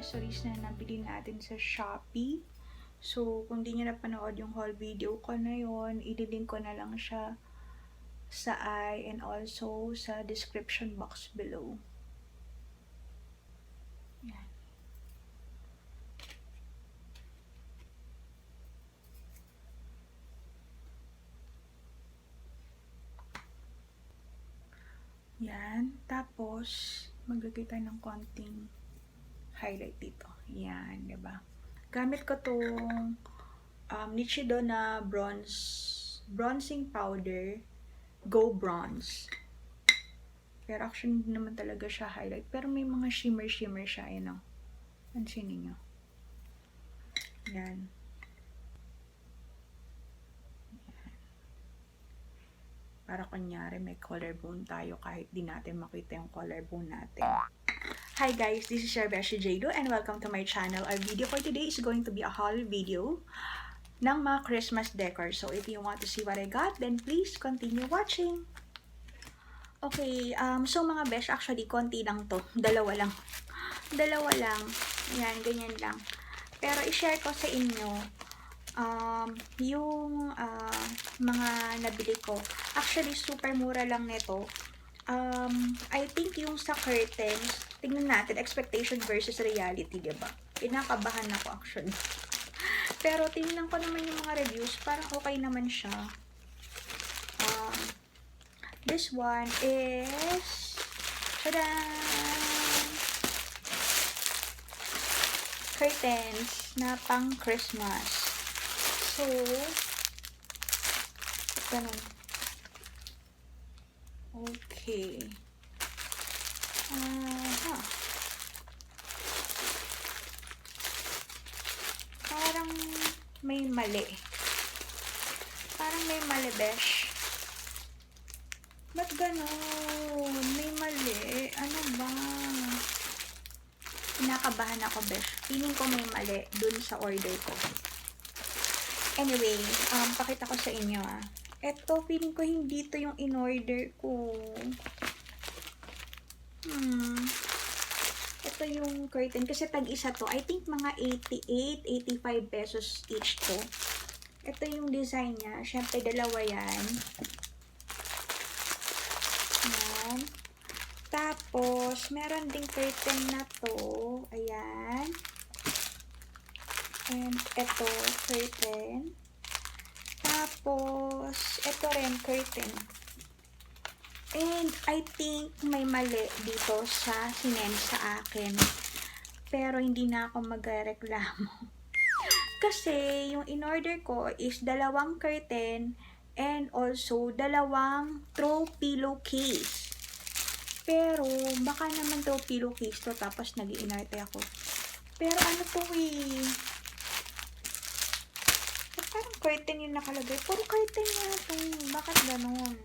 accessories na nabili natin sa Shopee. So, kung di nyo napanood yung whole video ko na yun, ililink ko na lang siya sa and also sa description box below. Yan. Yan. Tapos, maglagay tayo ng konting highlight dito. Yan, diba? Gamit ko tong Nichido na bronzing powder, Go Bronze. Pero actually, hindi naman talaga siya highlight. Pero may mga shimmer siya. Ayan o. Pansin ninyo. Yan. Para kunyari may collarbone tayo kahit di natin makita yung collarbone natin. Hi guys, this is your Beshi JLU and welcome to my channel. Our video for today is going to be a haul video ng mga Christmas decor. So if you want to see what I got, then please continue watching. Okay, so mga besh, actually konti lang to. Dalawa lang. Yan, ganyan lang. Pero i-share ko sa inyo yung mga nabili ko. Actually, super mura lang nito. I think yung sa curtains, tingnan natin, expectation versus reality, diba? Pinakabahan ako actually. Pero tingnan ko naman yung mga reviews, parang okay naman siya. This one is, ta-da! Curtains na pang Christmas. So, ganun. Okay. Parang may mali. Besh. Ba't ganun? May mali. Ano ba? Kinakabahan ako, besh. Feeling ko may mali dun sa order ko. Anyway, pakita ko sa inyo Eto, feeling ko hindi to yung in-order ko. Ito yung curtain. Kasi tag-isa to. I think mga 88, 85 pesos each to. Ito yung design niya. Siyempre, dalawa yan. Yan. Tapos, meron ding curtain na to. Ayan. And ito, curtain. Tapos, ito rin, curtain. And, I think may mali dito sa sinend sa akin. Pero, hindi na ako magreklamo. Kasi, yung in-order ko is dalawang curtain and also dalawang throw pillow case. Pero, baka naman throw pillow case to, tapos nag-i-inarte ako. Pero, ano to parang curtain yung nakalagay. Puro curtain na ito. Bakit ganun?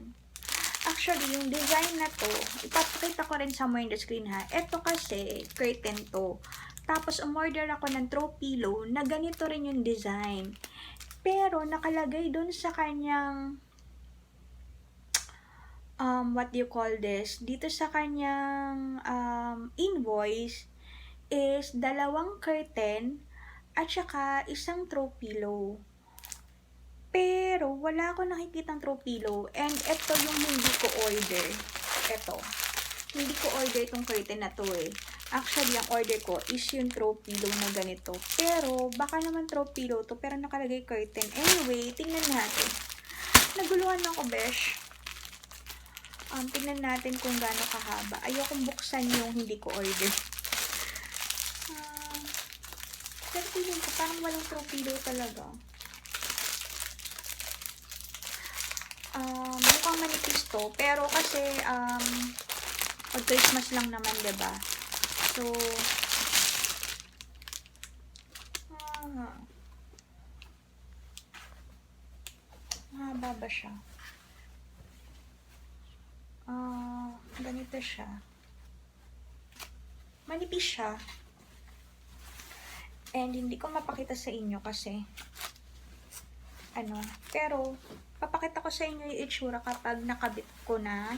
Actually, yung design na to, ipapakita ko rin somewhere in the screen Ito kasi, curtain to. Tapos, umorder ako ng throw pillow na ganito rin yung design. Pero, nakalagay dun sa kanyang, what do you call this? Dito sa kanyang invoice is dalawang curtain at saka isang throw pillow. Pero, wala ako nakikitang throw pillow. And, ito yung hindi ko order. Ito. Hindi ko order itong curtain na to Actually, ang order ko is yung throw pillow na ganito. Pero, baka naman throw pillow to. Pero, nakalagay curtain. Anyway, tingnan natin. Naguluhan ako, besh. Tingnan natin kung gaano kahaba. Ayokong buksan yung hindi ko order. Pero, tingnan ko, parang walang throw pillow talaga. Mukhang manipis to, pero kasi pag Christmas lang naman, diba? So mahaba ba siya? Ganito siya. Manipis siya. And hindi ko mapakita sa inyo kasi ano. Pero, papakita ko sa inyo yung itsura kapag nakabit ko na.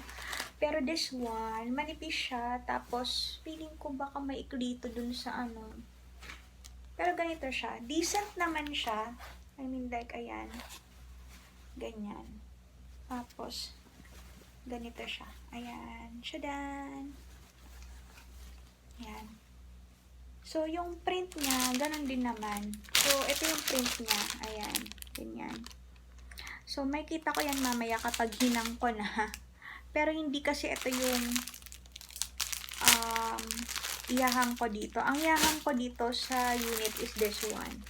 Pero this one, manipis siya. Tapos, feeling ko baka maikli ito dun sa ano. Pero ganito siya. Decent naman siya. I mean like, ayan. Ganyan. Tapos, ganito siya. Ayan. Shadan! Ayan. So, yung print niya, ganun din naman. So, ito yung print niya. Ayan. Ganyan. So, may kita ko yan mamaya kapag hinang ko na. Pero, hindi kasi ito yung iyahang ko dito. Ang iyahang ko dito sa unit is this one.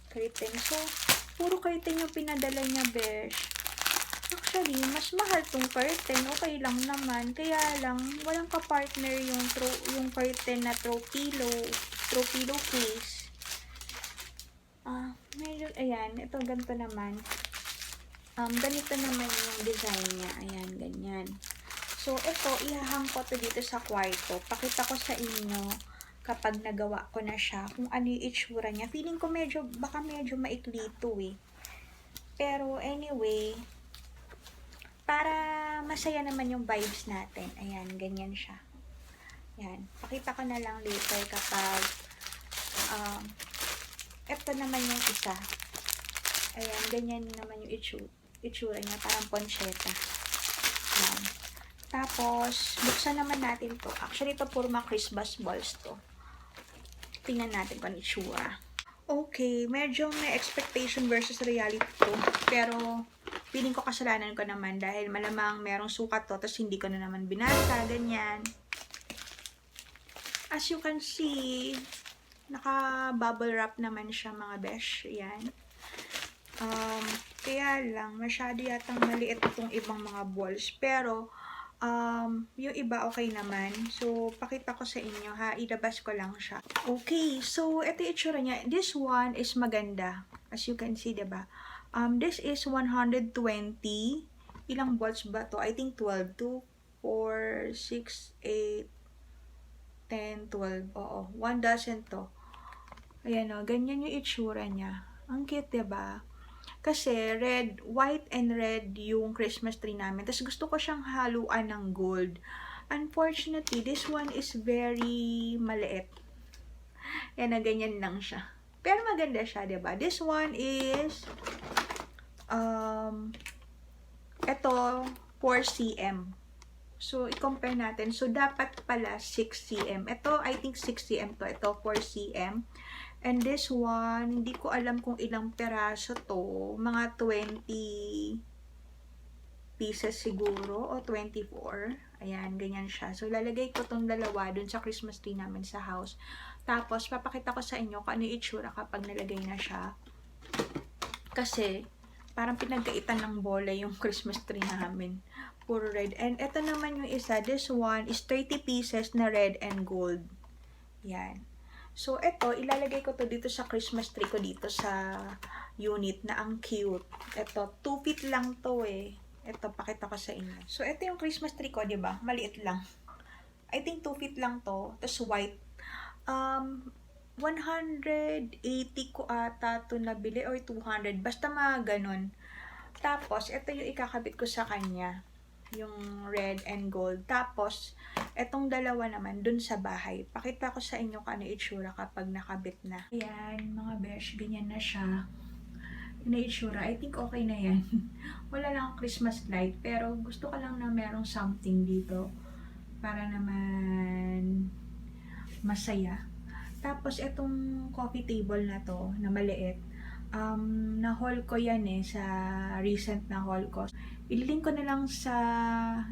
Curtain. So, puro curtain yung pinadala niya, besh. Actually, mas mahal tong curtain. Okay lang naman. Kaya lang, walang ka-partner yung curtain na throw pillow case. Medyo, ayan. Ito, ganito naman. Ganito naman yung design niya. Ayan, ganyan. So, ito, ihahang ko to dito sa kwarto. Pakita ko sa inyo kapag nagawa ko na siya, kung ano yung itsura niya. Feeling ko baka medyo maikli ito eh. Pero, anyway, para masaya naman yung vibes natin. Ayan, ganyan siya. Ayan, pakita ko na lang later kapag, ito naman yung isa. Ayan, ganyan naman yung itsura niya, parang poncheta. Ayan. Tapos, buksan naman natin to. Actually, ito puro mga Christmas balls to. Tingnan natin kung ano itsura. Okay, medyo may expectation versus reality to. Pero, feeling ko kasalanan ko naman dahil malamang merong sukat to, tapos hindi ko na naman binasa, ganyan. As you can see, naka-bubble wrap naman siya mga besh. Yan. Kaya lang, masyado yatang maliit itong ibang mga balls. Pero, yung iba okay naman. So, pakita ko sa inyo ha. Ilabas ko lang siya. Okay, so ito yung itsura niya. This one is maganda. As you can see, diba? This is 120. Ilang balls ba to? I think 12. 2, 4, 6, 8, 10, 12. Oo, 1 dozen to. Ayan o, ganyan yung itsura niya. Ang cute, diba? Kasi white and red yung Christmas tree namin. Tapos gusto ko siyang haluan ng gold. Unfortunately, this one is very maliit. Yan na, ganyan lang siya. Pero maganda siya, diba? This one is, ito, 4 cm. So, i-compare natin. So, dapat pala 6 cm. Ito, I think 6 cm to. Ito, 4 cm. And this one, hindi ko alam kung ilang peraso to. Mga 20 pieces siguro. O 24. Ayan, ganyan siya. So, lalagay ko tong dalawa dun sa Christmas tree namin sa house. Tapos, papakita ko sa inyo kung ano yung itsura kapag nalagay na siya. Kasi, parang pinagkaitan ng bola yung Christmas tree namin. Puro red. And ito naman yung isa. This one is 30 pieces na red and gold. Yan. So, ito, ilalagay ko to dito sa Christmas tree ko dito sa unit na ang cute. Ito, 2 feet lang to eh. Ito, pakita ko sa inyo. So, ito yung Christmas tree ko, diba? Maliit lang. I think 2 feet lang to. Tapos white. 180 ko ata to nabili or 200. Basta mga ganun. Tapos, ito yung ikakabit ko sa kanya. Yung red and gold. Tapos, etong dalawa naman dun sa bahay. Pakita ko sa inyo kung ano itsura kapag nakabit na. Ayan, mga besh, ganyan na siya. Yung itsura, I think okay na yan. Wala lang Christmas light, pero gusto ko lang na merong something dito para naman masaya. Tapos, etong coffee table na to, na maliit, na-haul ko yan eh, sa recent na haul ko. Ililink ko na lang sa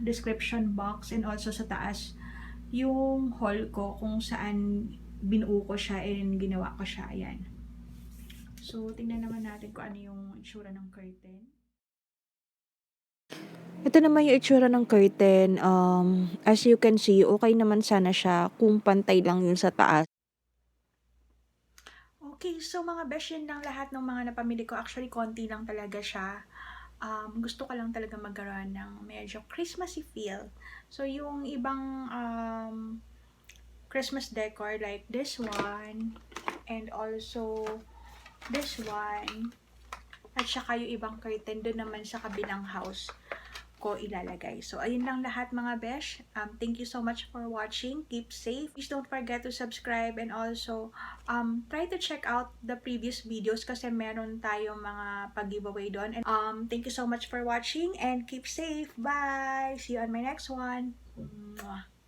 description box and also sa taas yung haul ko kung saan binuo ko siya and ginawa ko siya. Ayan. So, tingnan naman natin kung ano yung itsura ng curtain. Ito naman yung itsura ng curtain. As you can see, okay naman sana siya kung pantay lang yun sa taas. Okay, so mga besh, yun lang lahat ng mga napamili ko. Actually, konti lang talaga siya. Gusto ko lang talaga magkaroon ng medyo Christmassy feel. So, yung ibang Christmas decor like this one and also this one, At saka yung ibang curtain doon naman sa kabilang house ko ilalagay. So, ayun lang lahat mga besh. Thank you so much for watching. Keep safe. Please don't forget to subscribe and also try to check out the previous videos kasi meron tayong mga pag-giveaway doon. And thank you so much for watching and keep safe. Bye! See you on my next one. Mwah.